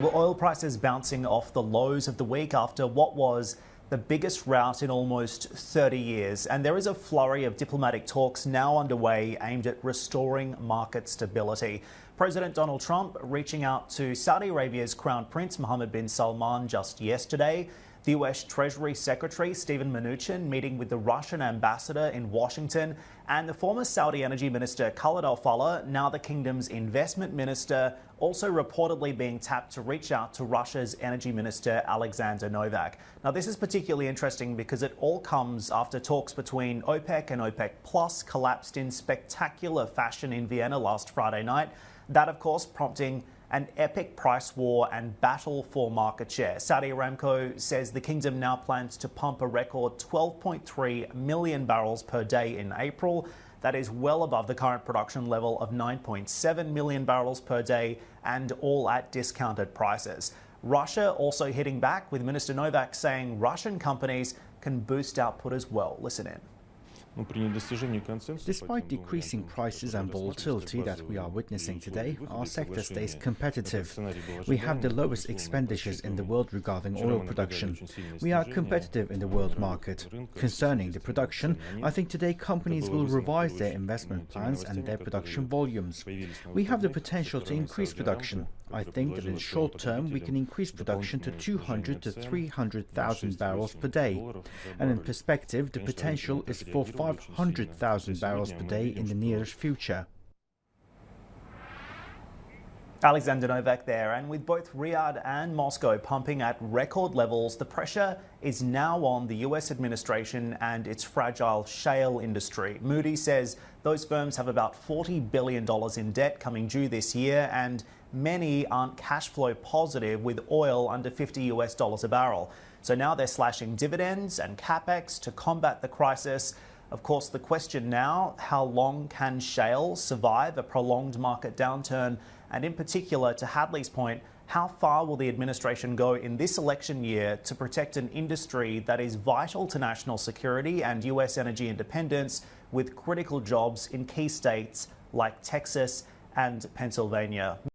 Well, oil prices bouncing off the lows of the week after what was the biggest rout in almost 30 years. And there is a flurry of diplomatic talks now underway aimed at restoring market stability. President Donald Trump reaching out to Saudi Arabia's Crown Prince Mohammed bin Salman just yesterday. The US Treasury Secretary Steven Mnuchin meeting with the Russian ambassador in Washington, and the former Saudi Energy Minister Khalid Al-Faleh, now the kingdom's investment minister, also reportedly being tapped to reach out to Russia's energy minister Alexander Novak. Now, this is particularly interesting because it all comes after talks between OPEC and OPEC Plus collapsed in spectacular fashion in Vienna last Friday night. That, of course, prompting an epic price war and battle for market share. Saudi Aramco says the kingdom now plans to pump a record 12.3 million barrels per day in April. That is well above the current production level of 9.7 million barrels per day, and all at discounted prices. Russia also hitting back, with Minister Novak saying Russian companies can boost output as well. Listen in. Despite decreasing prices and volatility that we are witnessing today, our sector stays competitive. We have the lowest expenditures in the world regarding oil production. We are competitive in the world market. Concerning the production, I think today companies will revise their investment plans and their production volumes. We have the potential to increase production. I think that in the short term we can increase production to 200 to 300,000 barrels per day. And in perspective, the potential is for 500,000 barrels per day in the nearest future. Alexander Novak there, and with both Riyadh and Moscow pumping at record levels, the pressure is now on the US administration and its fragile shale industry. Moody's says those firms have about $40 billion in debt coming due this year, and many aren't cash flow positive with oil under $50 a barrel. So now they're slashing dividends and capex to combat the crisis. Of course, the question now, how long can shale survive a prolonged market downturn? And in particular, to Hadley's point, how far will the administration go in this election year to protect an industry that is vital to national security and US energy independence, with critical jobs in key states like Texas and Pennsylvania?